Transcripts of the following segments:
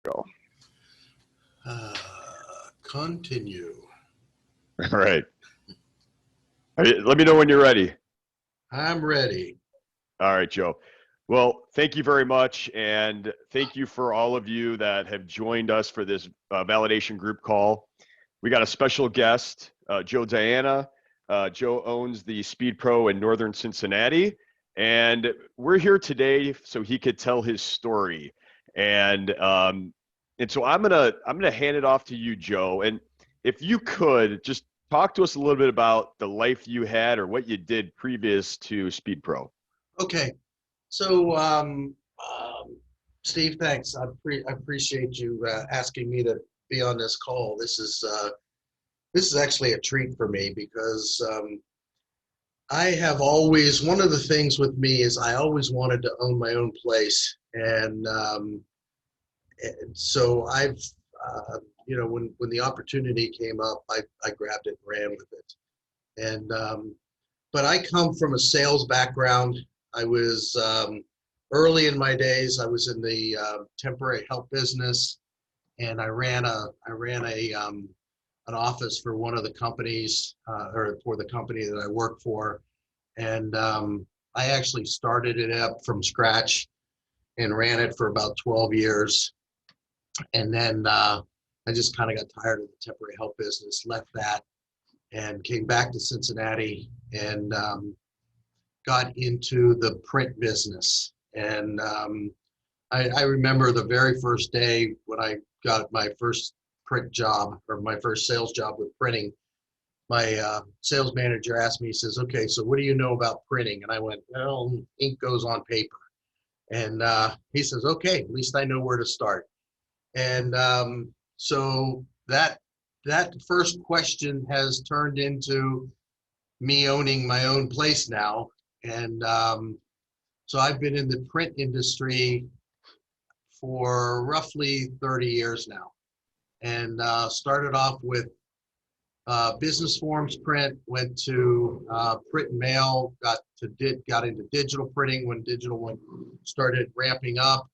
Go. Continue. All right. Let me know when you're ready. I'm ready. All right, Joe. Well, thank you very much. And thank you for all of you that have joined us for this validation group call. We got a special guest, Joe Diana. Joe owns the SpeedPro in northern Cincinnati. And we're here today so he could tell his story. And so I'm gonna hand it off to you, Joe. And if you could just talk to us a little bit about the life you had or what you did previous to SpeedPro. Okay. So, Steve, thanks. I appreciate you asking me to be on this call. This is actually a treat for me because I have always, one of the things with me is I always wanted to own my own place. And so I've, when the opportunity came up, I grabbed it and ran with it. And but I come from a sales background. I was early in my days. I was in the temporary help business, and I ran an office for one of the companies, or for the company that I work for, and I actually started it up from scratch and ran it for about 12 years, and then I just kind of got tired of the temporary help business, left that, and came back to Cincinnati and got into the print business. And I remember the very first day when I got my first print job, or my first sales job with printing. My sales manager asked me, he says, "Okay, so what do you know about printing?" And I went, "Well, ink goes on paper." And he says, "Okay, at least I know where to start." And so that first question has turned into me owning my own place now. And so I've been in the print industry for roughly 30 years now, and started off with business forms print, went to print and mail, got into digital printing when digital started ramping up,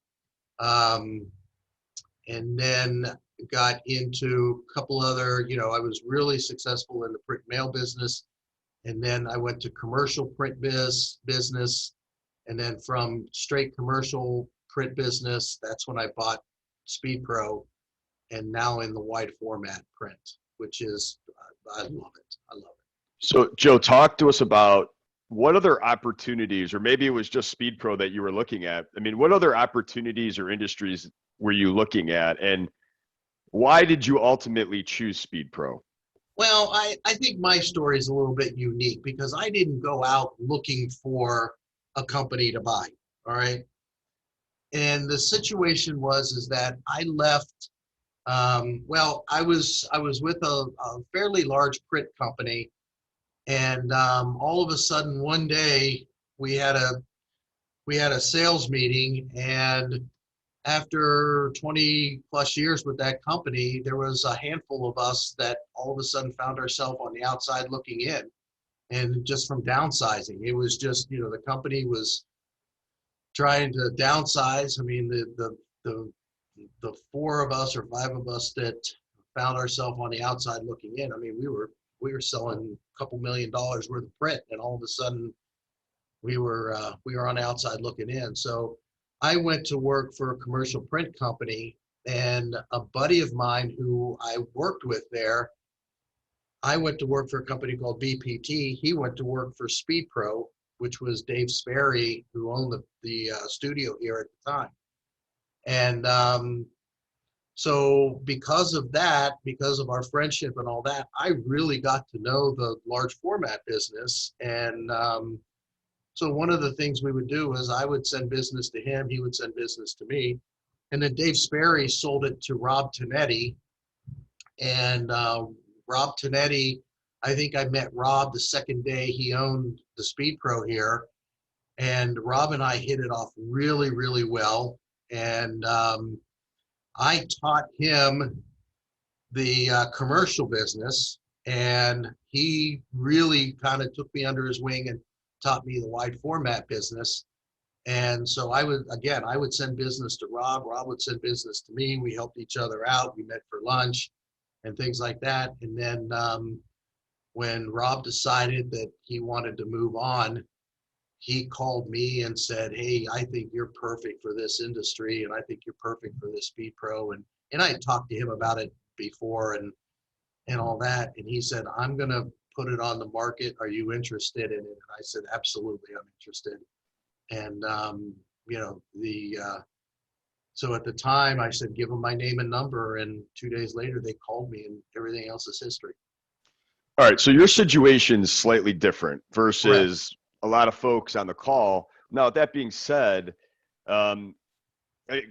and then got into a couple other, I was really successful in the print mail business. And then I went to commercial print business. And then from straight commercial print business, that's when I bought SpeedPro, and now in the wide format print, which is, I love it. I love it. So, Joe, talk to us about what other opportunities, or maybe it was just SpeedPro that you were looking at. I mean, what other opportunities or industries were you looking at, and why did you ultimately choose SpeedPro? Well, I think my story is a little bit unique because I didn't go out looking for a company to buy. All right. And the situation is that I left. I was with a fairly large print company, and all of a sudden one day we had a sales meeting, and after 20 plus years with that company, there was a handful of us that all of a sudden found ourselves on the outside looking in, and just from downsizing. It was just, the company was trying to downsize. I mean, the four of us or five of us that found ourselves on the outside looking in, I mean, we were selling a couple $1 million worth of print, and all of a sudden we were on the outside looking in. So I went to work for a commercial print company, and a buddy of mine who I worked with there, I went to work for a company called BPT. He went to work for SpeedPro, which was Dave Sperry, who owned the studio here at the time. And so because of that, because of our friendship and all that, I really got to know the large format business. And so one of the things we would do is I would send business to him, he would send business to me. And then Dave Sperry sold it to Rob Tonetti. And Rob Tonetti, I think I met Rob the second day he owned the SpeedPro here. And Rob and I hit it off really, really well. And I taught him the commercial business, and he really kind of took me under his wing and taught me the wide format business. And so I would send business to Rob. Rob would send business to me. We helped each other out. We met for lunch and things like that. And then when Rob decided that he wanted to move on, he called me and said, "Hey, I think you're perfect for this industry, and I think you're perfect for this SpeedPro." And I had talked to him about it before and all that. And he said, "I'm going to put it on the market. Are you interested in it?" And I said, "Absolutely, I'm interested." And you know, so at the time I said, "Give them my name and number." And 2 days later, they called me, and everything else is history. All right, so your situation is slightly different Correct. versus a lot of folks on the call. Now, that being said, um, I,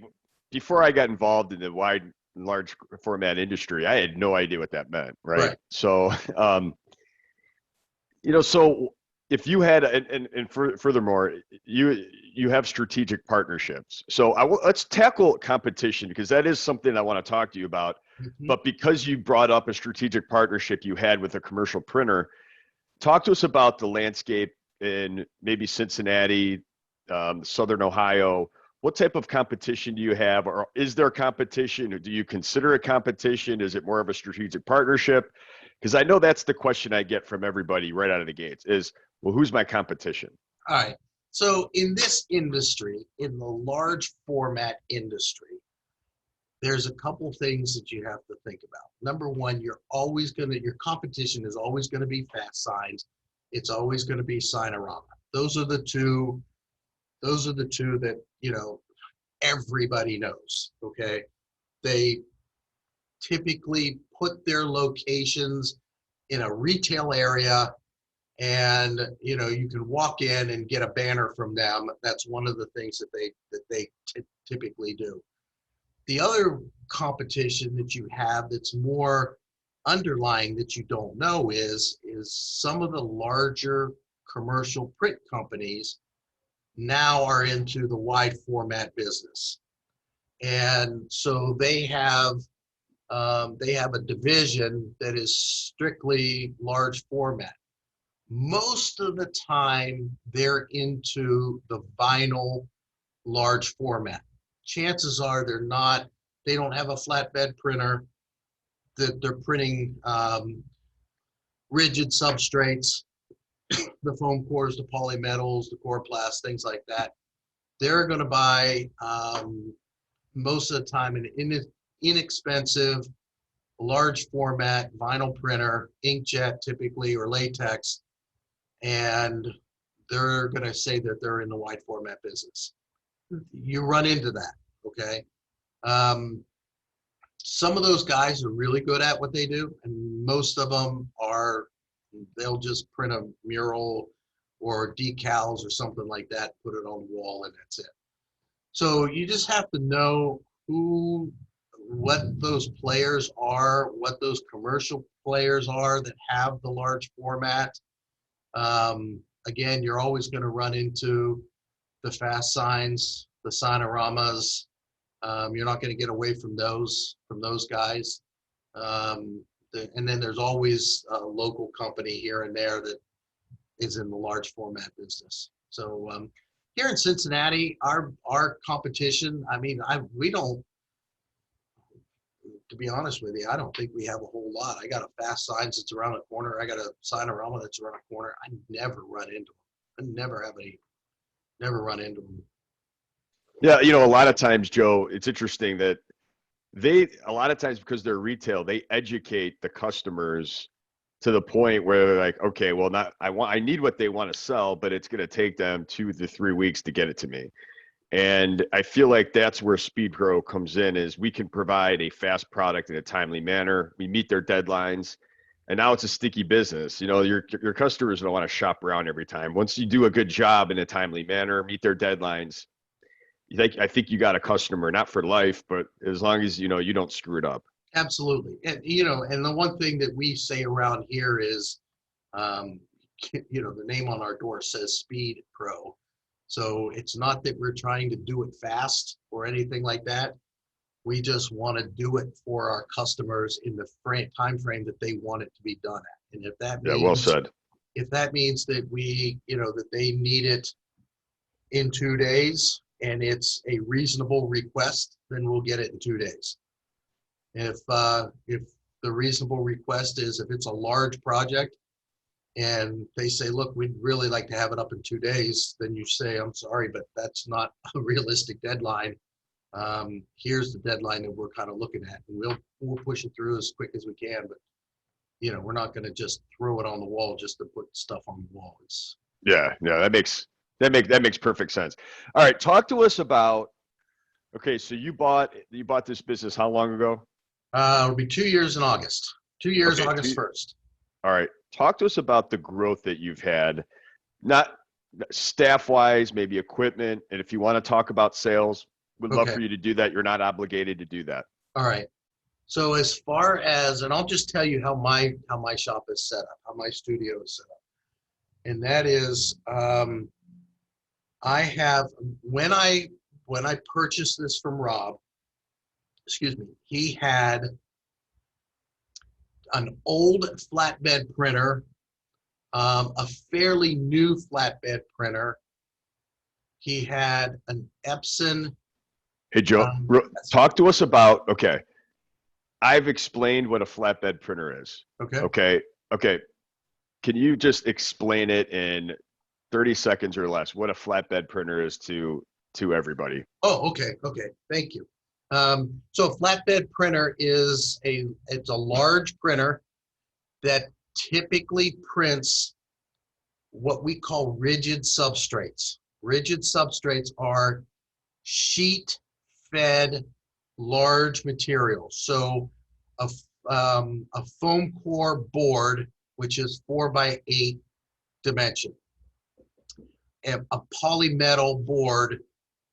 before I got involved in the wide, large format industry, I had no idea what that meant, right? Right. So, so if you had, furthermore, you have strategic partnerships. So let's tackle competition because that is something I want to talk to you about. Mhm. But because you brought up a strategic partnership you had with a commercial printer, talk to us about the landscape in maybe Cincinnati, Southern Ohio. What type of competition do you have, or is there competition? Or do you consider it competition? Is it more of a strategic partnership? Because I know that's the question I get from everybody right out of the gates is, well, who's my competition? All right. So in this industry, in the large format industry, there's a couple things that you have to think about. Number one, your competition is always going to be fast signs. It's always going to be Signarama. Those are the two, that, everybody knows. Okay. They typically put their locations in a retail area, and you can walk in and get a banner from them. That's one of the things that they typically do. The other competition that you have that's more underlying that you don't know is some of the larger commercial print companies now are into the wide format business. And so they have a division that is strictly large format. Most of the time, they're into the vinyl large format. Chances are they don't have a flatbed printer, that they're printing rigid substrates, the foam cores, the polymetals, the coroplast, things like that. They're going to buy most of the time an inexpensive, large format vinyl printer, inkjet typically, or latex, and they're going to say that they're in the wide format business. You run into that, okay? Um, some of those guys are really good at what they do, and most of them they'll just print a mural or decals or something like that, put it on the wall, and that's it. So you just have to know what those players are, what those commercial players are that have the large format. Again, you're always going to run into the fast signs, the Signoramas. You're not going to get away from those guys. And then there's always a local company here and there that is in the large format business. So here in Cincinnati, our competition, I mean, we don't, to be honest with you, I don't think we have a whole lot. I got a fast signs that's around the corner. I got a Signorama that's around the corner. I never run into them. I never run into them. Yeah, a lot of times, Joe, it's interesting that a lot of times because they're retail, they educate the customers to the point where they're like, okay, well, I need what they want to sell, but it's going to take them 2 to 3 weeks to get it to me. And I feel like that's where SpeedPro comes in, is we can provide a fast product in a timely manner. We meet their deadlines, and now it's a sticky business. Your customers don't want to shop around every time. Once you do a good job in a timely manner, meet their deadlines, I think you got a customer, not for life, but as long as you don't screw it up. Absolutely. And and the one thing that we say around here is, um, the name on our door says Speed Pro. So it's not that we're trying to do it fast or anything like that. We just want to do it for our customers in the time frame that they want it to be done at. And Yeah, well said. if that means that that they need it in 2 days and it's a reasonable request, then we'll get it in 2 days. If the reasonable request is if it's a large project and they say, look, we'd really like to have it up in 2 days, then you say, I'm sorry, but that's not a realistic deadline. Here's the deadline that we're kind of looking at, and we'll push it through as quick as we can. But we're not going to just throw it on the wall just to put stuff on the wall. Yeah, that makes perfect sense. All right, talk to us about. Okay, so you bought this business how long ago? It'll be 2 years in August. 2 years, Okay, August 1st. All right, talk to us about the growth that you've had, not staff-wise, maybe equipment, and if you want to talk about sales, would love Okay. for you to do that. You're not obligated to do that. All right. So as far as, and I'll just tell you how my shop is set up, how my studio is set up. And that is, I have, when I purchased this from Rob, excuse me, he had an old flatbed printer, a fairly new flatbed printer. He had an Epson. Hey, Joe, talk to us about, okay, I've explained what a flatbed printer is. Okay. Okay. Can you just explain it in 30 seconds or less, what a flatbed printer is to everybody? Oh, okay. Thank you. So a flatbed printer is it's a large printer that typically prints what we call rigid substrates. Rigid substrates are sheet-fed large materials. So a foam core board, which is 4x8 dimension, and a polymetal board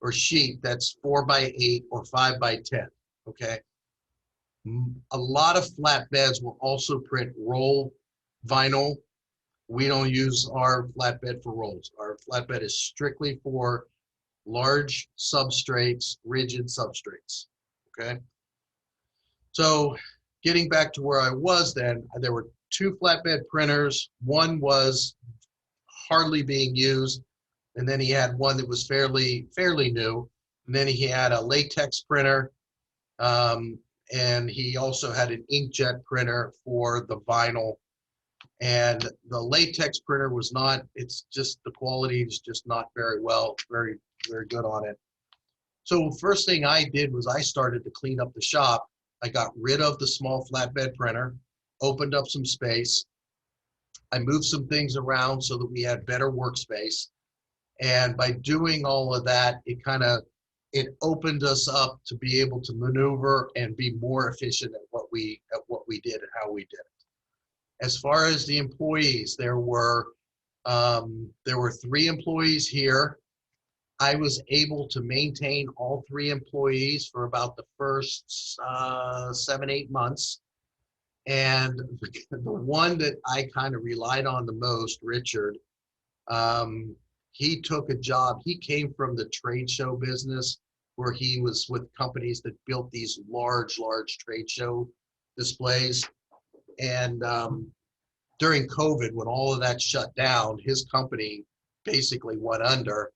or sheet that's 4x8 or 5x10. Okay. A lot of flatbeds will also print roll vinyl. We don't use our flatbed for rolls. Our flatbed is strictly for large substrates, rigid substrates. Okay. So getting back to where I was then, there were two flatbed printers. One was hardly being used, and then he had one that was fairly new. And then he had a latex printer, and he also had an inkjet printer for the vinyl. And the latex printer was not, it's just, the quality is just not very good on it. So first thing I did was I started to clean up the shop. I got rid of the small flatbed printer, opened up some space. I moved some things around so that we had better workspace. And by doing all of that, it opened us up to be able to maneuver and be more efficient at what we did and how we did it. As far as the employees, there were 3 employees here. I was able to maintain all 3 employees for about the first 7-8 months. And the one that I kind of relied on the most, Richard, he took a job. He came from the trade show business where he was with companies that built these large trade show displays. And during COVID, when all of that shut down, his company basically went under.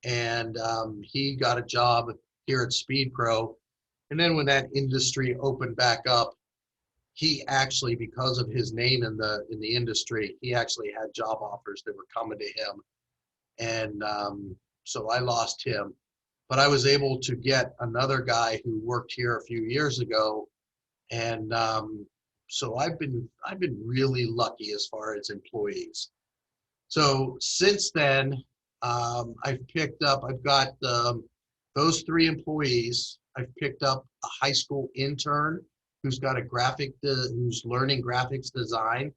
And he got a job here at SpeedPro. And then when that industry opened back up, he actually, because of his name in the industry, he actually had job offers that were coming to him. And so I lost him. But I was able to get another guy who worked here a few years ago. And so I've been really lucky as far as employees. So since then, I've got those 3 employees. I've picked up a high school intern who's got who's learning graphics design.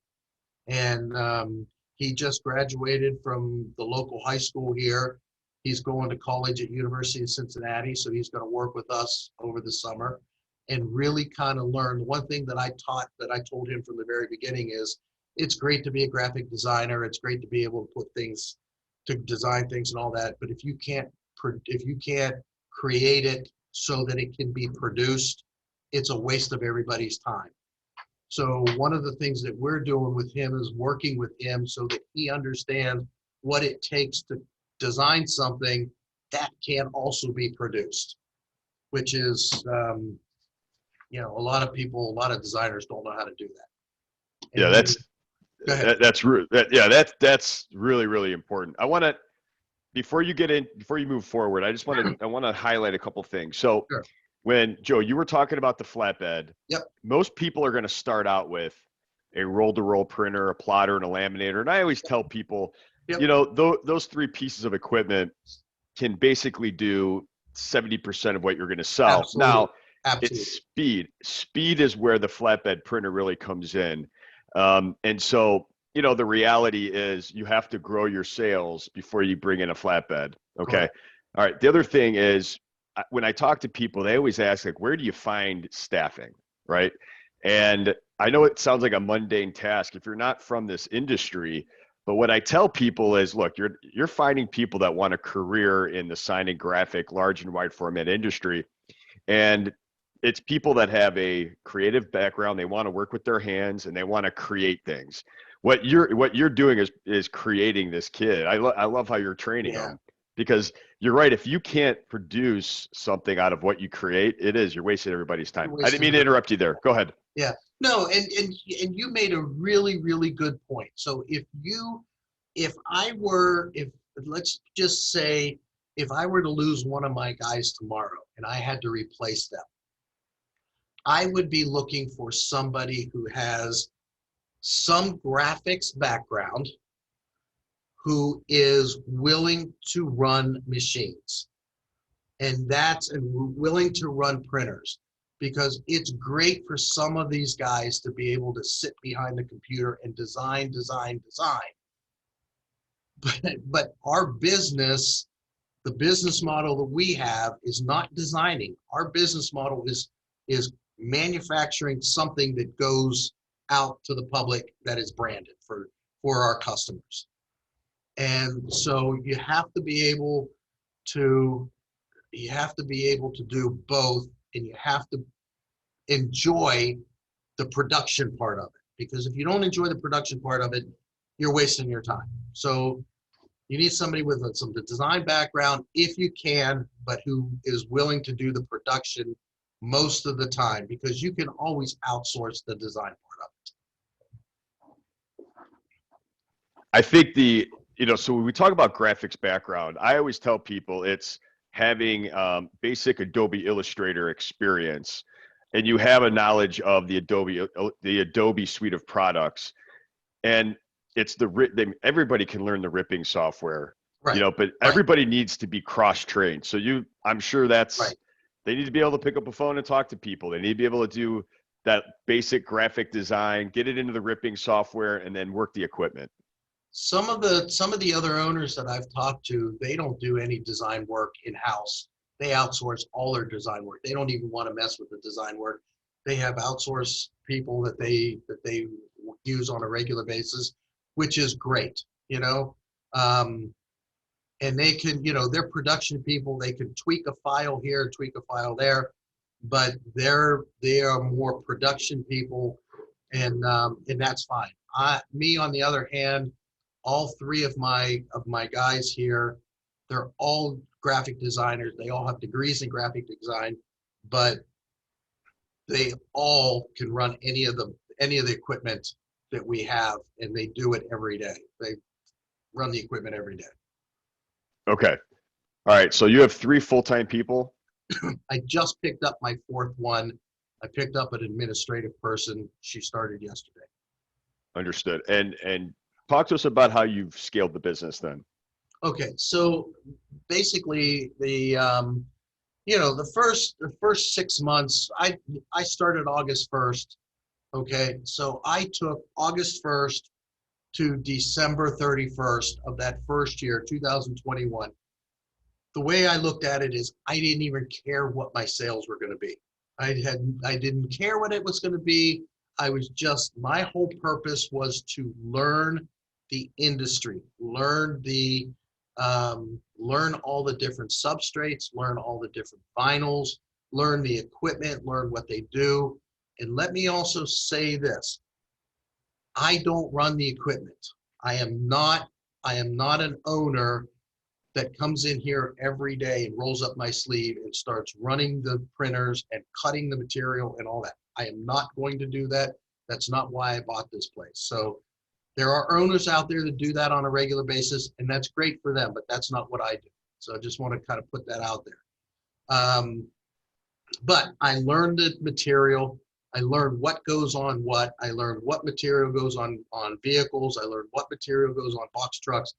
And he just graduated from the local high school here. He's going to college at University of Cincinnati, so he's going to work with us over the summer and really kind of learn. One thing that I told him from the very beginning is it's great to be a graphic designer. It's great to be able to design things and all that. But if you can't create it so that it can be produced, it's a waste of everybody's time. So one of the things that we're doing with him is working with him so that he understands what it takes to design something that can also be produced, which is, you know, a lot of designers don't know how to do that. Yeah, And then, go ahead. that's really, really important. I want to, before you move forward, I want to highlight a couple things. So Sure. when Joe, you were talking about the flatbed, Yep. most people are going to start out with a roll-to-roll printer, a plotter, and a laminator. And I always tell people, Yep. you know, those three pieces of equipment can basically do 70% of what you're going to sell. Absolutely. Now, it's Absolutely. speed. Speed is where the flatbed printer really comes in. And so, you know, the reality is you have to grow your sales before you bring in a flatbed. Okay. Correct. All right. The other thing is when I talk to people, they always ask, like, where do you find staffing? Right. And I know it sounds like a mundane task if you're not from this industry, but what I tell people is, look, you're finding people that want a career in the sign and graphic, large and wide format industry. And it's people that have a creative background. They want to work with their hands and they want to create things. What you're doing is creating this kid. I love how you're training Yeah. them, because you're right. If you can't produce something out of what you create, you're wasting everybody's time. I didn't mean to interrupt you there. Go ahead. Yeah. No, and you made a really, really good point. So if let's just say if I were to lose one of my guys tomorrow and I had to replace them, I would be looking for somebody who has some graphics background, who is willing to run machines, and willing to run printers, because it's great for some of these guys to be able to sit behind the computer and design. But our business, the business model that we have, is not designing. Our business model is manufacturing something that goes out to the public, that is branded for our customers. And so you have to be able to do both, and you have to enjoy the production part of it, because if you don't enjoy the production part of it, you're wasting your time. So you need somebody with some design background if you can, but who is willing to do the production most of the time, because you can always outsource the design part of it. I think so when we talk about graphics background, I always tell people it's having basic Adobe Illustrator experience, and you have a knowledge of the Adobe suite of products, and it's everybody can learn the ripping software, Right. but Right. everybody needs to be cross-trained. So I'm sure Right. they need to be able to pick up a phone and talk to people. They need to be able to do that basic graphic design, get it into the ripping software, and then work the equipment. Some of the other owners that I've talked to, they don't do any design work in-house. They outsource all their design work. They don't even want to mess with the design work. They have outsourced people that they use on a regular basis, which is great, you know. And they can, they're production people. They can tweak a file here, tweak a file there, but they are more production people, and that's fine. Me on the other hand, all three of my guys here, they're all graphic designers. They all have degrees in graphic design, but they all can run any of the equipment that we have, and they do it every day. They run the equipment every day. Okay. All right. So you have 3 full-time people? I just picked up my 4th one. I picked up an administrative person. She started yesterday. Understood. And talk to us about how you've scaled the business then. Okay, so basically the first 6 months, I started August 1st. Okay, so I took August 1st to December 31st of that first year, 2021. The way I looked at it is I didn't even care what my sales were going to be. I didn't care what it was going to be. My whole purpose was to learn the industry, learn all the different substrates, learn all the different vinyls, learn the equipment, learn what they do. And let me also say this: I don't run the equipment. I am not an owner that comes in here every day and rolls up my sleeve and starts running the printers and cutting the material and all that. I am not going to do that. That's not why I bought this place. So there are owners out there that do that on a regular basis, and that's great for them, but that's not what I do. So I just want to kind of put that out there. But I learned the material. I learned what goes on what. I learned what material goes on vehicles. I learned what material goes on box trucks.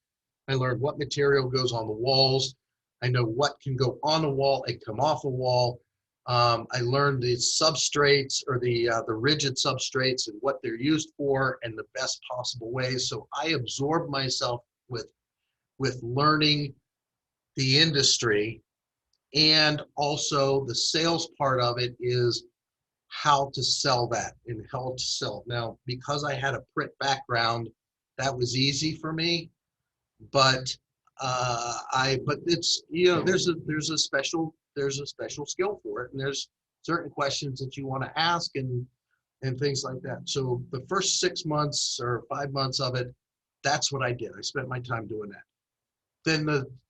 I learned what material goes on the walls. I know what can go on the wall and come off the wall. I learned the substrates, or the rigid substrates, and what they're used for and the best possible ways. So I absorbed myself with learning the industry, and also the sales part of it is how to sell that and how to sell it. Now, because I had a print background, that was easy for me, but but it's, there's a special skill for it, and there's certain questions that you want to ask and things like that. So the first 6 months or 5 months of it, that's what I did. I spent my time doing that.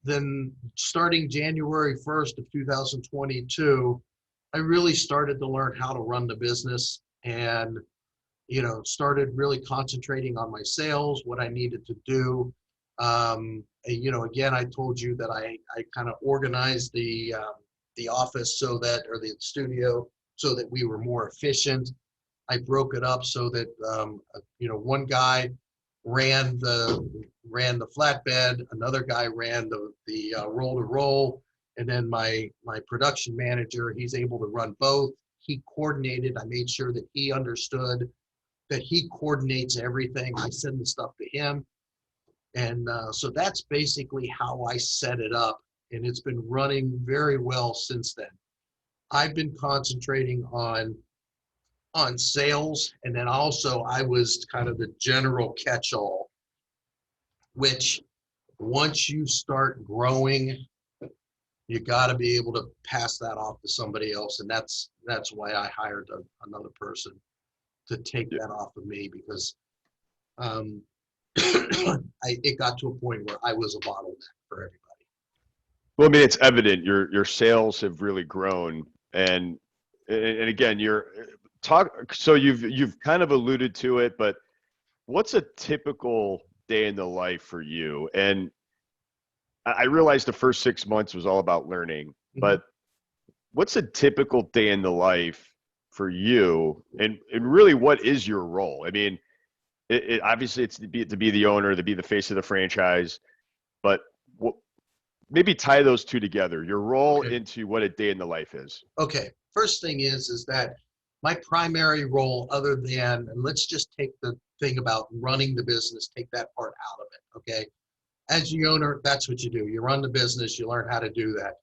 Then starting January 1st of 2022, I really started to learn how to run the business, and started really concentrating on my sales, what I needed to do. Again, I told you that I kind of organized the office or the studio, so that we were more efficient. I broke it up so that one guy ran the flatbed, another guy ran the roll to roll, and then my production manager, he's able to run both. He coordinated. I made sure that he understood that he coordinates everything. I send the stuff to him, and so that's basically how I set it up, and it's been running very well since then. I've been concentrating on sales, and then also I was kind of the general catch-all, which once you start growing, you got to be able to pass that off to somebody else, and that's why I hired another person to take that off of me, because it got to a point where I was a bottleneck for everybody. Well, I mean, it's evident your sales have really grown, and again, so you've kind of alluded to it, but what's a typical day in the life for you? And I realized the first 6 months was all about learning, but what's a typical day in the life for you? And really, what is your role? I mean, it obviously it's to be the owner, to be the face of the franchise, but maybe tie those two together, your role into what a day in the life is. Okay. First thing is that my primary role, other than, and let's just take the thing about running the business, take that part out of it. Okay. As the owner, that's what you do. You run the business, you learn how to do that.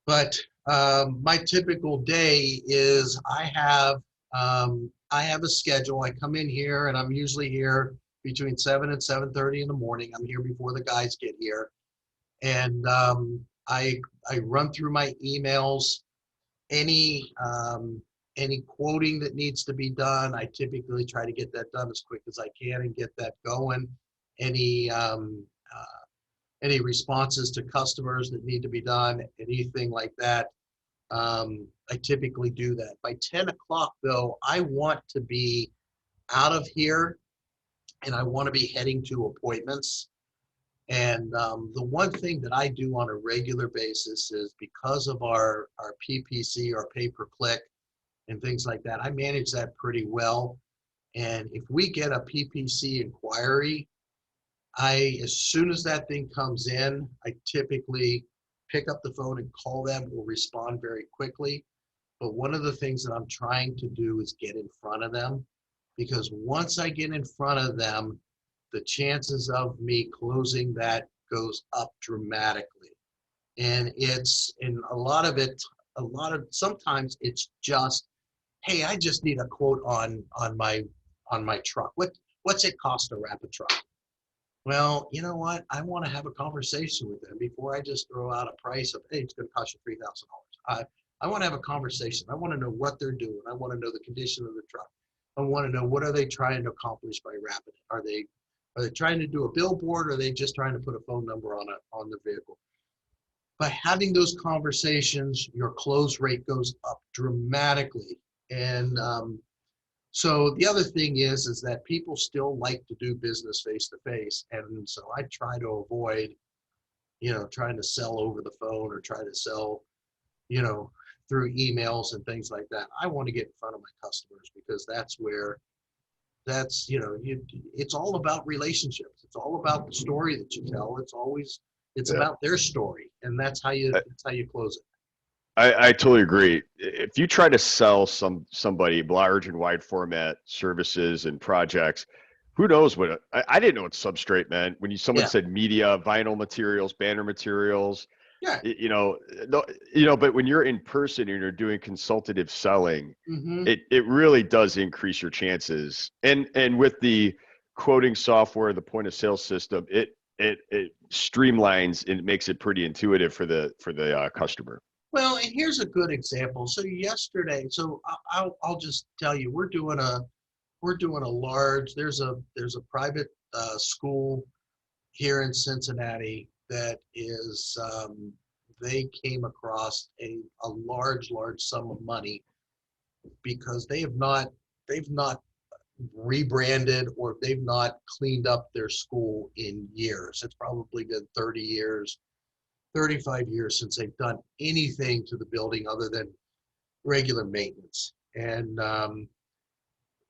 But my typical day is I have a schedule. I come in here, and I'm usually here between 7 and 7:30 in the morning. I'm here before the guys get here. And I run through my emails. Any quoting that needs to be done, I typically try to get that done as quick as I can and get that going. Any responses to customers that need to be done, anything like that, I typically do that. By 10 o'clock, though, I want to be out of here, and I want to be heading to appointments. And the one thing that I do on a regular basis is, because of our PPC, our pay-per-click, and things like that, I manage that pretty well. And if we get a PPC inquiry, as soon as that thing comes in, I typically pick up the phone and call them or respond very quickly. But one of the things that I'm trying to do is get in front of them, because once I get in front of them, the chances of me closing that goes up dramatically. And sometimes it's just, hey, I just need a quote on my truck. What's it cost to wrap a truck? Well, you know what? I want to have a conversation with them before I just throw out a price of, hey, it's going to cost you $3,000. I want to have a conversation. I want to know what they're doing. I want to know the condition of the truck. I want to know, what are they trying to accomplish by wrapping it? Are they trying to do a billboard, or are they just trying to put a phone number on the vehicle? By having those conversations, your close rate goes up dramatically. And so the other thing is that people still like to do business face to face, and so I try to avoid, trying to sell over the phone or try to sell, you know, through emails and things like that. I want to get in front of my customers because that's where it's all about relationships. It's all about the story that you tell. It's Yeah. about their story, and that's how you close it. I totally agree. If you try to sell somebody large and wide format services and projects, who knows what I didn't know what substrate meant. When someone Yeah, said media, vinyl materials, banner materials, yeah. but when you're in person and you're doing consultative selling, Mm-hmm. it really does increase your chances. And with the quoting software, the point of sale system, it streamlines and it makes it pretty intuitive for the customer. Well, and here's a good example. So yesterday, I'll just tell you, we're doing a large. There's a private school here in Cincinnati that is they came across a large sum of money because they've not rebranded, or they've not cleaned up their school in years. It's probably been 30 years, 35 years since they've done anything to the building other than regular maintenance. And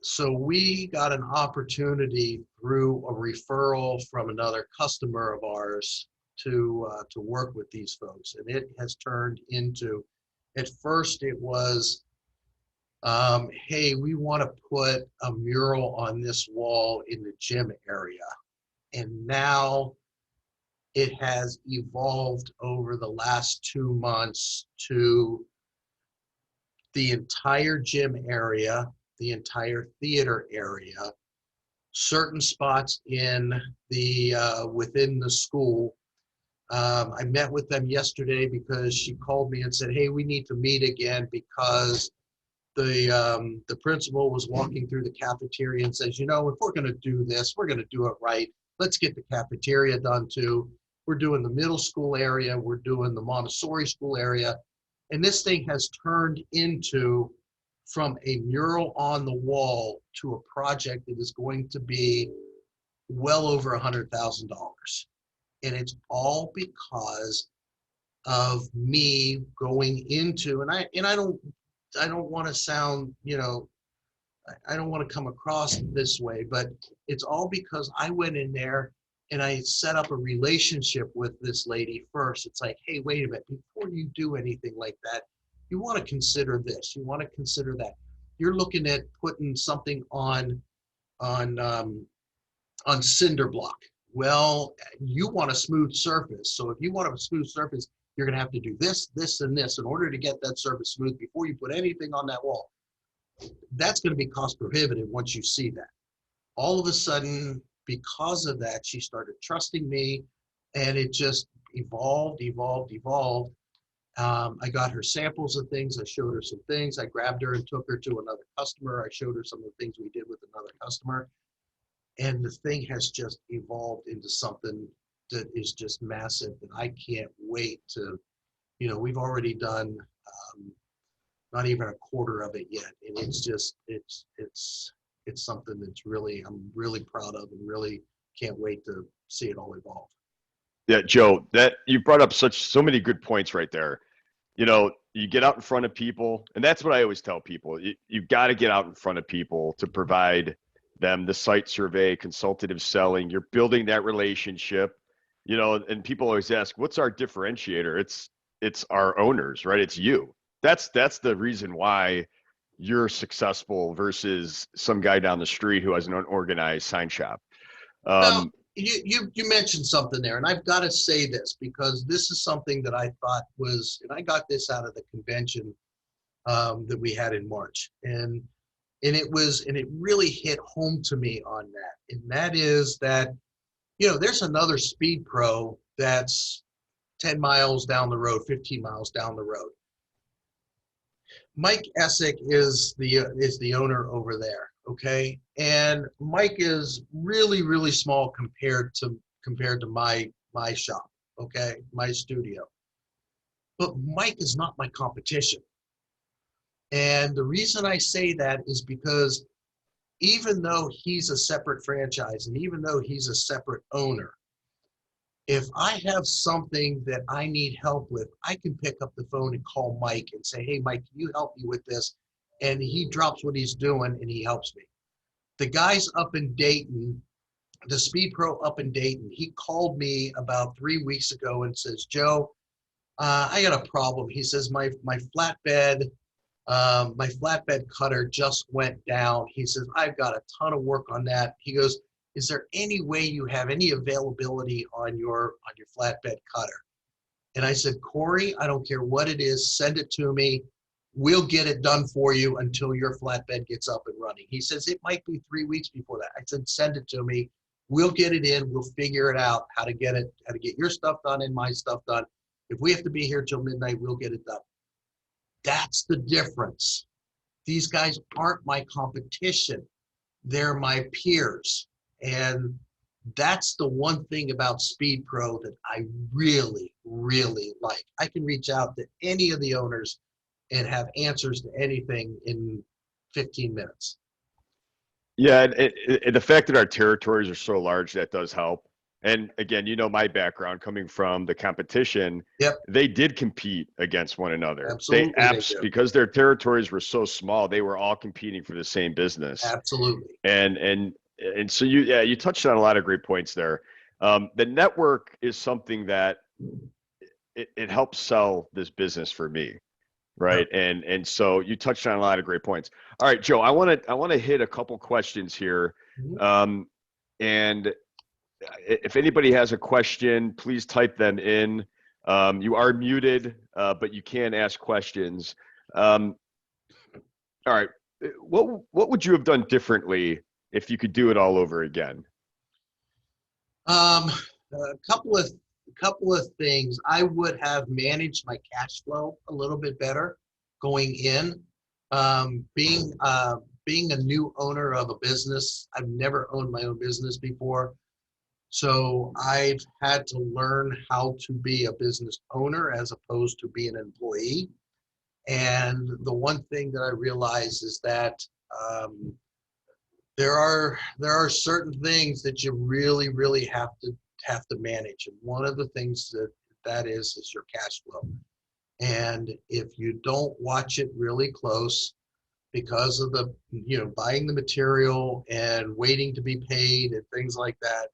so we got an opportunity through a referral from another customer of ours to work with these folks, and it has turned into. At first, it was, hey, we want to put a mural on this wall in the gym area, and now it has evolved over the last 2 months to the entire gym area, the entire theater area, certain spots in the within the school. I met with them yesterday because she called me and said, "Hey, we need to meet again because the principal was walking through the cafeteria and says, if we're going to do this, we're going to do it right. Let's get the cafeteria done too. We're doing the middle school area. We're doing the Montessori school area. And this thing has turned into from a mural on the wall to a project that is going to be well over $100,000. And it's all because of me going into, and I don't want to sound, I don't want to come across this way, but it's all because I went in there and I set up a relationship with this lady first. It's like, hey, wait a minute, before you do anything like that, you want to consider this, you want to consider that. You're looking at putting something on cinder block. Well, you want a smooth surface. So if you want a smooth surface, you're going to have to do this, this, and this in order to get that surface smooth before you put anything on that wall. That's going to be cost prohibitive once you see that. All of a sudden, because of that, she started trusting me, and it just evolved. I got her samples of things. I showed her some things. I grabbed her and took her to another customer. I showed her some of the things we did with another customer. And the thing has just evolved into something that is just massive, and I can't wait to, we've already done not even a quarter of it yet. And it's just, it's something I'm really proud of, and really can't wait to see it all evolve. Yeah, Joe, that you brought up so many good points right there. You get out in front of people, and that's what I always tell people. You've got to get out in front of people to provide them the site survey, consultative selling. You're building that relationship, and people always ask, what's our differentiator? It's our owners, right? It's you. That's the reason why you're successful versus some guy down the street who has an unorganized sign shop. Well, you mentioned something there, and I've got to say this because this is something that I thought was, and I got this out of the convention that we had in March, and it really hit home to me on that, and that is that there's another SpeedPro that's 10 miles down the road, 15 miles down the road. Mike Essick is the owner over there. okay? And Mike is really, really small compared to my shop, okay, my studio. But Mike is not my competition. And the reason I say that is because even though he's a separate franchise and even though he's a separate owner, if I have something that I need help with, I can pick up the phone and call Mike and say, hey, Mike, can you help me with this? And he drops what he's doing and he helps me. The guys up in Dayton, the SpeedPro up in Dayton, he called me about 3 weeks ago and says, Joe, I got a problem. He says, my flatbed cutter just went down. He says, I've got a ton of work on that. He goes, is there any way you have any availability on your flatbed cutter? And I said, Corey, I don't care what it is, send it to me. We'll get it done for you until your flatbed gets up and running. He says, it might be 3 weeks before that. I said, send it to me. We'll get it in. We'll figure it out, how to get your stuff done and my stuff done. If we have to be here till midnight, we'll get it done. That's the difference. These guys aren't my competition. They're my peers. And that's the one thing about SpeedPro that I really, really like. I can reach out to any of the owners and have answers to anything in 15 minutes. Yeah, and the fact that our territories are so large, that does help. And again, my background coming from the competition, Yep, they did compete against one another. absolutely they do. Because their territories were so small, they were all competing for the same business. Absolutely. And so you touched on a lot of great points there. The network is something that it helps sell this business for me. Right. Yep. And so you touched on a lot of great points. All right, Joe, I want to hit a couple questions here. Mhm. And if anybody has a question, please type them in. You are muted, but you can ask questions. All right. What would you have done differently if you could do it all over again? A couple of things. I would have managed my cash flow a little bit better going in. Being a new owner of a business, I've never owned my own business before. So I've had to learn how to be a business owner as opposed to being an employee. And the one thing that I realize is that there are certain things that you really, really have to manage. And one of the things that is your cash flow. And if you don't watch it really close because of the, buying the material and waiting to be paid and things like that,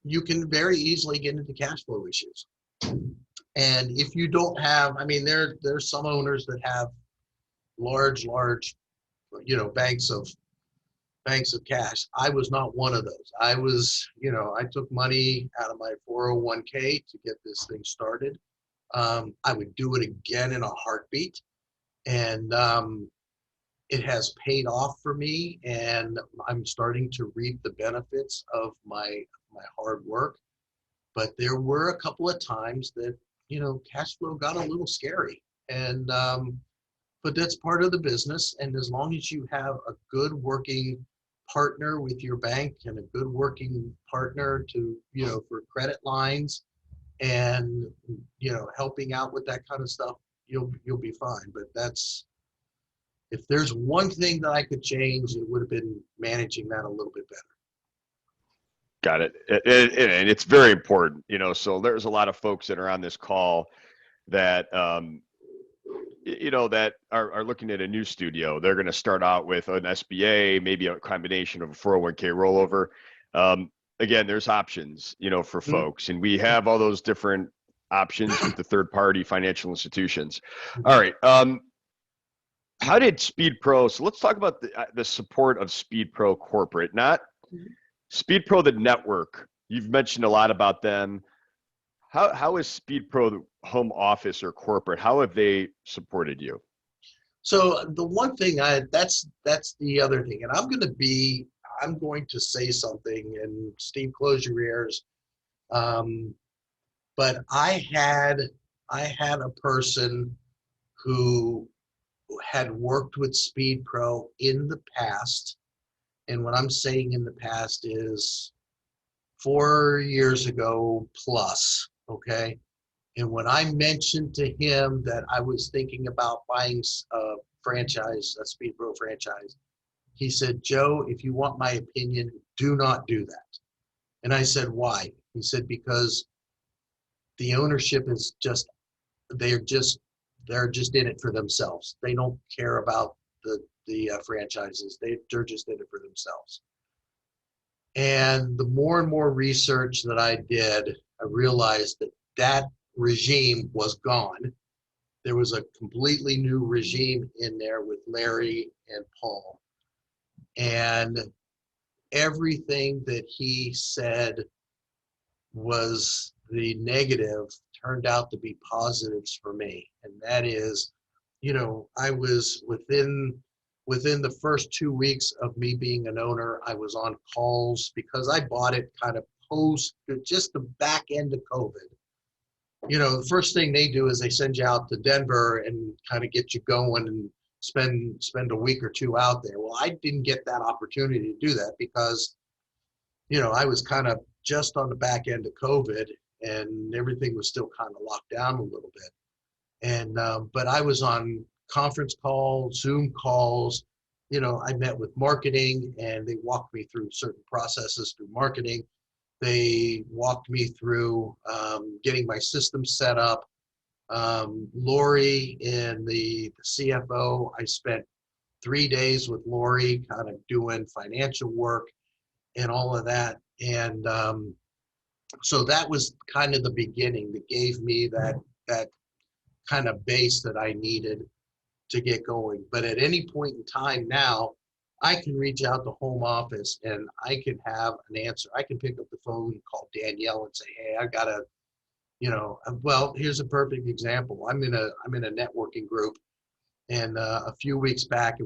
you can very easily get into cash flow issues. And if you don't have, I mean, there's some owners that have large, banks of cash. I was not one of those. I took money out of my 401k to get this thing started. I would do it again in a heartbeat. And it has paid off for me. And I'm starting to reap the benefits of my hard work. But there were a couple of times that, cash flow got a little scary. And, but that's part of the business. And as long as you have a good working partner with your bank and a good working partner to, for credit lines and, helping out with that kind of stuff, you'll be fine. But if there's one thing that I could change, it would have been managing that a little bit better. Got it. And it's very important, so there's a lot of folks that are on this call that, that are looking at a new studio. They're going to start out with an SBA, maybe a combination of a 401k rollover. Again, there's options, for folks, and we have all those different options with the third-party financial institutions. All right. How did SpeedPro? So let's talk about the support of SpeedPro corporate, not SpeedPro the network. You've mentioned a lot about them. How is SpeedPro home office or corporate? How have they supported you? So the one thing that's the other thing, and I'm going to say something, and Steve, close your ears. But I had a person who had worked with SpeedPro in the past. And what I'm saying in the past is 4 years ago plus, okay? And when I mentioned to him that I was thinking about buying a franchise, a SpeedPro franchise, he said, Joe, if you want my opinion, do not do that. And I said, why? He said, because the ownership is just, they're just, they're just in it for themselves. They don't care about the franchises. They're just in it for themselves. And the more and more research that I did, I realized that that regime was gone. There was a completely new regime in there with Larry and Paul. And everything that he said was the negative turned out to be positives for me. And that is, I was within the first 2 weeks of me being an owner, I was on calls because I bought it kind of post, just the back end of COVID. The first thing they do is they send you out to Denver and kind of get you going and spend a week or two out there. Well, I didn't get that opportunity to do that because, I was kind of just on the back end of COVID and everything was still kind of locked down a little bit. And, but I was on conference calls, Zoom calls. I met with marketing and they walked me through certain processes through marketing. They walked me through getting my system set up. Lori and the CFO, I spent 3 days with Lori kind of doing financial work and all of that. And so that was kind of the beginning that gave me that kind of base that I needed to get going. But at any point in time now, I can reach out to home office and I can have an answer. I can pick up the phone and call Danielle and say, hey, I got to, well, here's a perfect example. I'm in a networking group, and a few weeks back,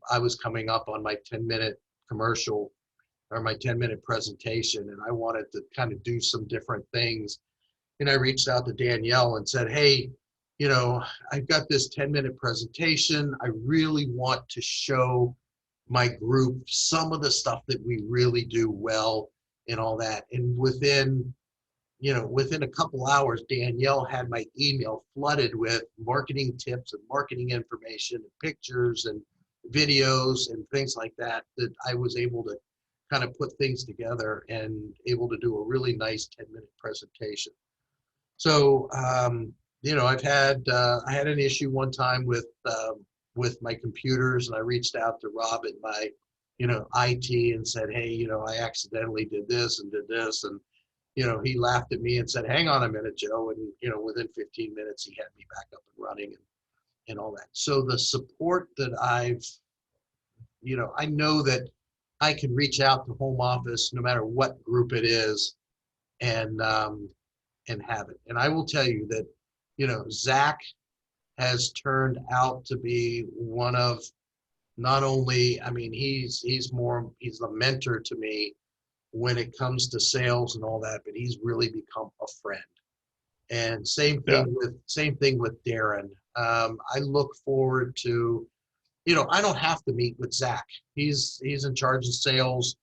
I was coming up on my 10-minute commercial or my 10-minute presentation, and I wanted to kind of do some different things. And I reached out to Danielle and said, hey, I've got this 10-minute presentation. I really want to show my group some of the stuff that we really do well and all that. And within a couple hours, Danielle had my email flooded with marketing tips and marketing information and pictures and videos and things like that I was able to kind of put things together and able to do a really nice 10-minute presentation. So, I had an issue one time with my computers, and I reached out to Rob at my, IT and said, hey, I accidentally did this, and, he laughed at me and said, hang on a minute, Joe. And, within 15 minutes, he had me back up and running and all that. So the support that I know that I can reach out to home office no matter what group it is and have it. And I will tell you that, Zach has turned out to be one of not only, I mean, he's the mentor to me when it comes to sales and all that, but he's really become a friend. And same thing with Darren. I look forward to, I don't have to meet with Zach. He's in charge of sales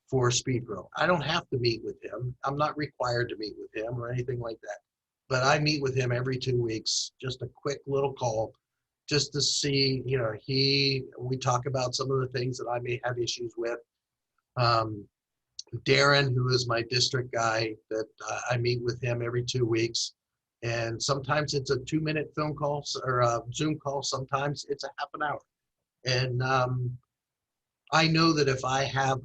for SpeedPro. I don't have to meet with him. I'm not required to meet with him or anything like that. But I meet with him every 2 weeks, just a quick little call, just to see, we talk about some of the things that I may have issues with. Darren, who is my district guy, that I meet with him every 2 weeks. And sometimes it's a 2-minute phone call or a Zoom call. Sometimes it's a half an hour. And I know that if I have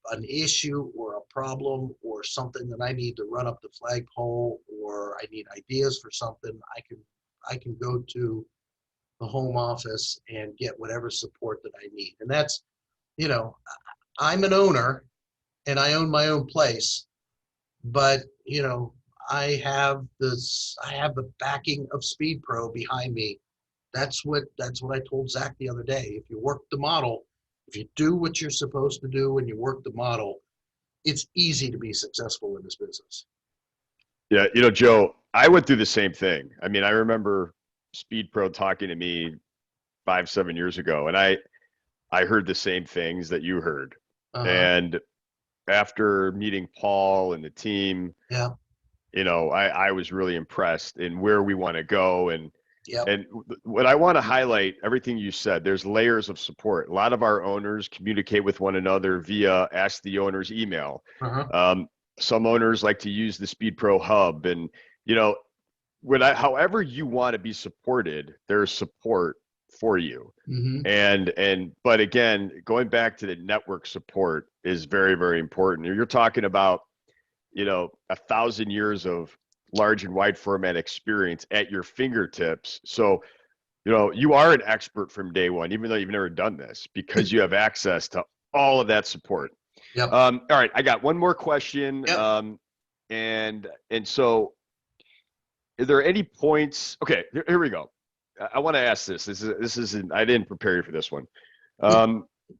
an issue or a problem or something that I need to run up the flagpole or I need ideas for something, I can go to the home office and get whatever support that I need. And that's, I'm an owner and I own my own place, but I have the backing of SpeedPro behind me. That's what I told Zach the other day. If you work the model, if you do what you're supposed to do and you work the model, it's easy to be successful in this business. Yeah, Joe, I went through the same thing. I mean, I remember SpeedPro talking to me 5, 7 years ago, and I heard the same things that you heard. Uh-huh. And after meeting Paul and the team, Yeah. I was really impressed in where we want to go. Yep. And what I want to highlight, everything you said, there's layers of support. A lot of our owners communicate with one another via Ask the Owners email. Uh-huh. Some owners like to use the SpeedPro Hub, and however you want to be supported, there's support for you. Mm-hmm. But again, going back to the network support is very, very important. You're talking about 1,000 years of large and wide format experience at your fingertips. So you are an expert from day one, even though you've never done this, because you have access to all of that support. Yep. All right, I got one more question. Yep. And so, is there any points? Okay, here we go. I want to ask this. This isn't. I didn't prepare you for this one.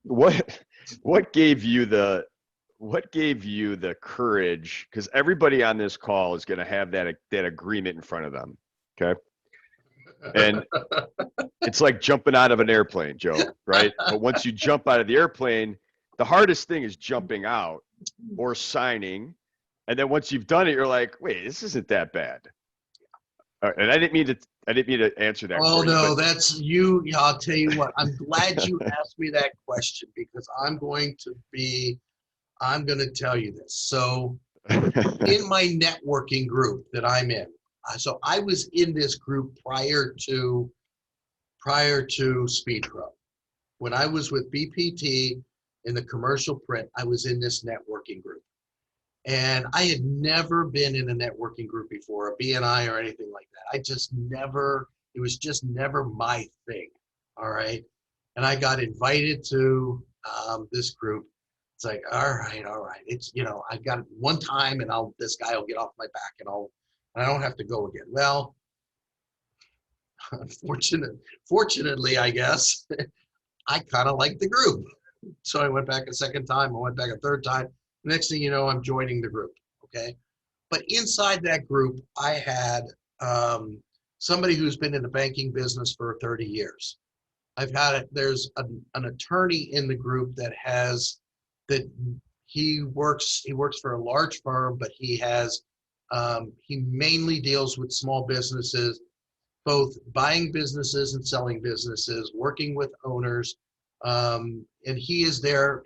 What gave you the courage? Because everybody on this call is going to have that agreement in front of them. Okay. And it's like jumping out of an airplane, Joe, right? But once you jump out of the airplane, the hardest thing is jumping out or signing. And then once you've done it, you're like, wait, this isn't that bad. And I didn't mean to answer that. Oh, no, that's you. Yeah, I'll tell you what, I'm glad you asked me that question, because I'm going to tell you this. So in my networking group that I'm in, so I was in this group prior to SpeedPro. When I was with BPT in the commercial print, I was in this networking group. And I had never been in a networking group before, a BNI or anything like that. It was just never my thing. All right. And I got invited to this group. It's like, all right. It's, I got it one time, and this guy will get off my back, and I don't have to go again. Well, fortunately, I guess, I kind of liked the group. So I went back a second time. I went back a third time. Next thing you know, I'm joining the group. Okay. But inside that group, I had somebody who's been in the banking business for 30 years. There's an attorney in the group that he works for a large firm, but he mainly deals with small businesses, both buying businesses and selling businesses, working with owners. And he is their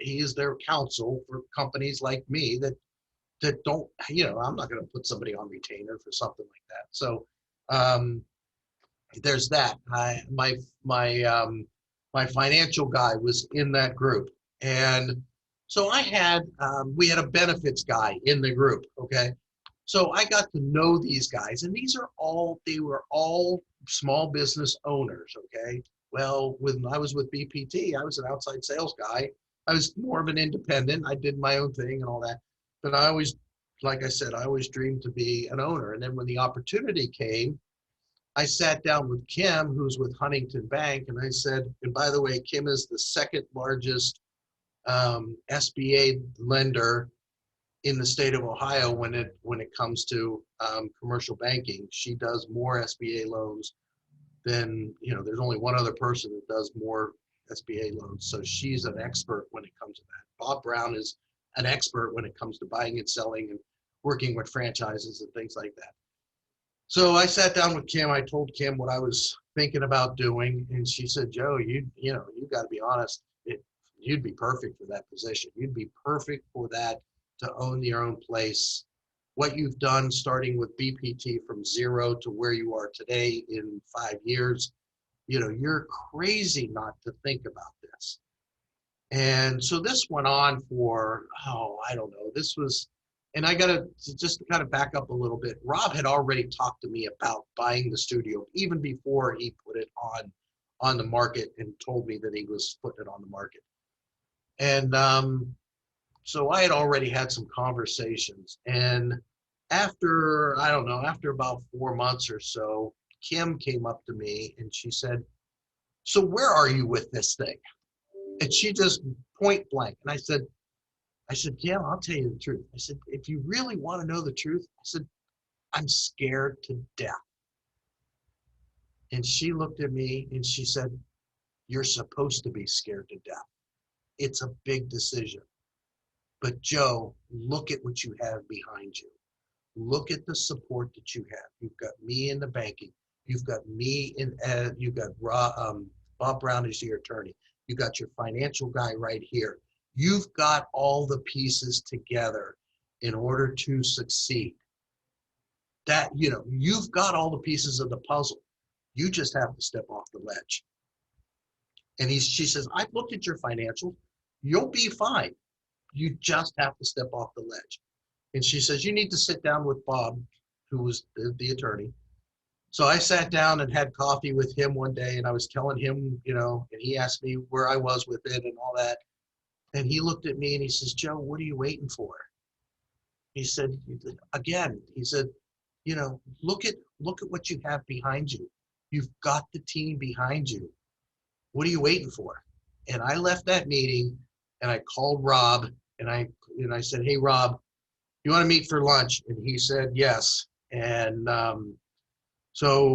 counsel for companies like me that don't, I'm not going to put somebody on retainer for something like that. So there's that. My financial guy was in that group, and so we had a benefits guy in the group. Okay, so I got to know these guys, and they were all small business owners. Okay. Well, when I was with BPT, I was an outside sales guy. I was more of an independent. I did my own thing and all that. But like I said, I always dreamed to be an owner. And then when the opportunity came, I sat down with Kim, who's with Huntington Bank, and I said, and by the way, Kim is the second largest SBA lender in the state of Ohio when it comes to commercial banking. She does more SBA loans than, there's only one other person that does more SBA loans. So she's an expert when it comes to that. Bob Brown is an expert when it comes to buying and selling and working with franchises and things like that. So I sat down with Kim. I told Kim what I was thinking about doing, and she said, Joe, you got to be honest. You'd be perfect for that position. You'd be perfect for that, to own your own place. What you've done, starting with BPT from zero to where you are today in 5 years, you're crazy not to think about this. And so this went on for, I don't know, and I got to just kind of back up a little bit. Rob had already talked to me about buying the studio even before he put it on the market, and told me that he was putting it on the market. And so I had already had some conversations. And after about 4 months or so, Kim came up to me and she said, so where are you with this thing? And she just point blank. And I said, Kim, I'll tell you the truth. I said, if you really want to know the truth, I said, I'm scared to death. And she looked at me and she said, You're supposed to be scared to death. It's a big decision. But Joe, look at what you have behind you. Look at the support that you have. You've got me in the banking. You've got me in, you've got Bob Brown is your attorney. You got your financial guy right here. You've got all the pieces together in order to succeed. That, you know, you've got all the pieces of the puzzle. You just have to step off the ledge. And she says, I've looked at your financials. You'll be fine. You just have to step off the ledge. And she says, you need to sit down with Bob, who was the attorney. So I sat down and had coffee with him one day, and I was telling him, you know, and he asked me where I was with it and all that. And he looked at me and he says, Joe, what are you waiting for? He said, again, he said, you know, look at what you have behind you. You've got the team behind you. What are you waiting for? And I left that meeting and I called Rob and I said, hey, Rob, you want to meet for lunch? And he said, yes. And so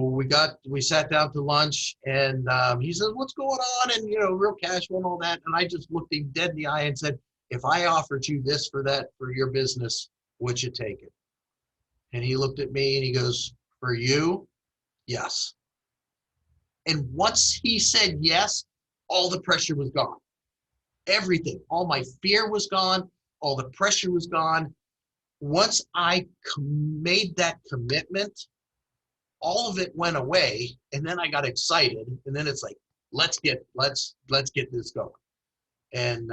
we sat down to lunch and he says, what's going on? And, you know, real casual and all that. And I just looked him dead in the eye and said, if I offered you this for that, for your business, would you take it? And he looked at me and he goes, for you? Yes. And once he said yes, all the pressure was gone. Everything, all my fear was gone. All the pressure was gone. Once I made that commitment, all of it went away. And then I got excited. And then it's like, let's get this going. And,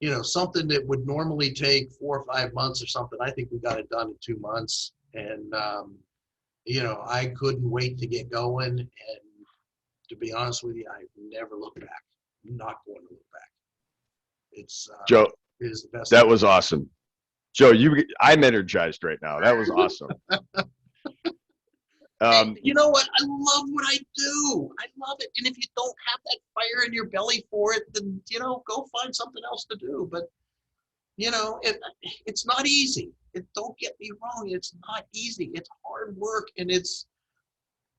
you know, something that would normally take 4 or 5 months or something, I think we got it done in 2 months. And, you know, I couldn't wait to get going. And to be honest with you, I never look back. I'm not going to look back. It's Joe, it is the best. that was awesome. Joe, I'm energized right now. That was awesome. You know what? I love what I do. I love it. And if you don't have that fire in your belly for it, then, you know, go find something else to do. But, you know, it's not easy. Don't get me wrong. It's not easy. It's hard work. And it's,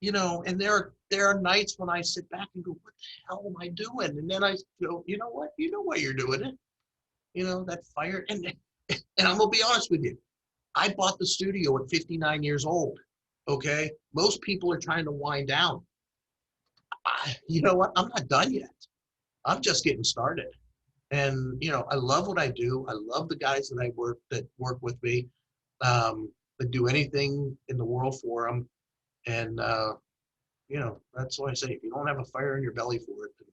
you know, and there are nights when I sit back and go, what the hell am I doing? And then I go, you know what? You know why you're doing it. You know, that fire. And I'm going to be honest with you. I bought the studio at 59 years old. Okay. Most people are trying to wind down. You know what? I'm not done yet. I'm just getting started. And, you know, I love what I do. I love the guys that work with me, that do anything in the world for them. And, you know, that's why I say, if you don't have a fire in your belly for it, then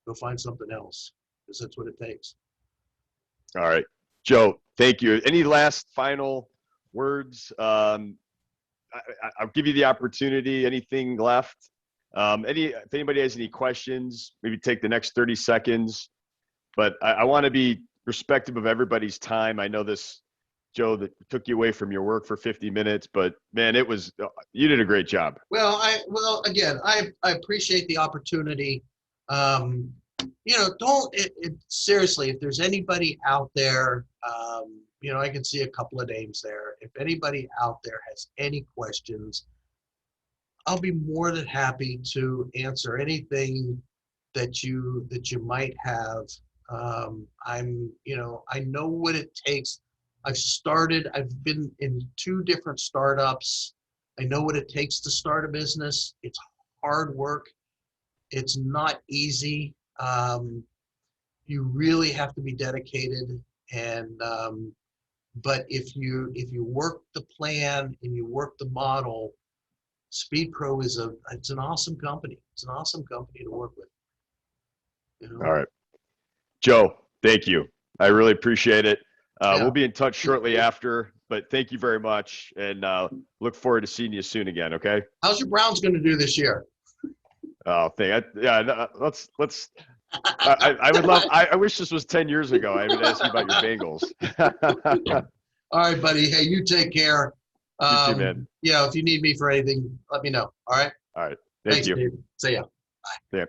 go find something else, because that's what it takes. All right. Joe, thank you. Any last final words? I'll give you the opportunity. Anything left? If anybody has any questions, maybe take the next 30 seconds. But I want to be respectful of everybody's time. I know this, Joe, that took you away from your work for 50 minutes, but man, you did a great job. Well, again, I appreciate the opportunity. You know, seriously, if there's anybody out there, you know, I can see a couple of names there. If anybody out there has any questions, I'll be more than happy to answer anything that you might have. You know, I know what it takes. I've been in 2 different startups. I know what it takes to start a business. It's hard work. It's not easy. You really have to be dedicated. And, but if you work the plan and you work the model, SpeedPro it's an awesome company. It's an awesome company to work with. You know? All right. Joe, thank you. I really appreciate it. Yeah. We'll be in touch shortly after, but thank you very much. And look forward to seeing you soon again. Okay. How's your Browns going to do this year? Oh, let's. I would love. I wish this was 10 years ago. I would ask you about your Bengals. All right, buddy. Hey, you take care. You too, man. Yeah, if you need me for anything, let me know. All right. All right. Thanks, Thank you. Dave. See ya. Bye. Yeah.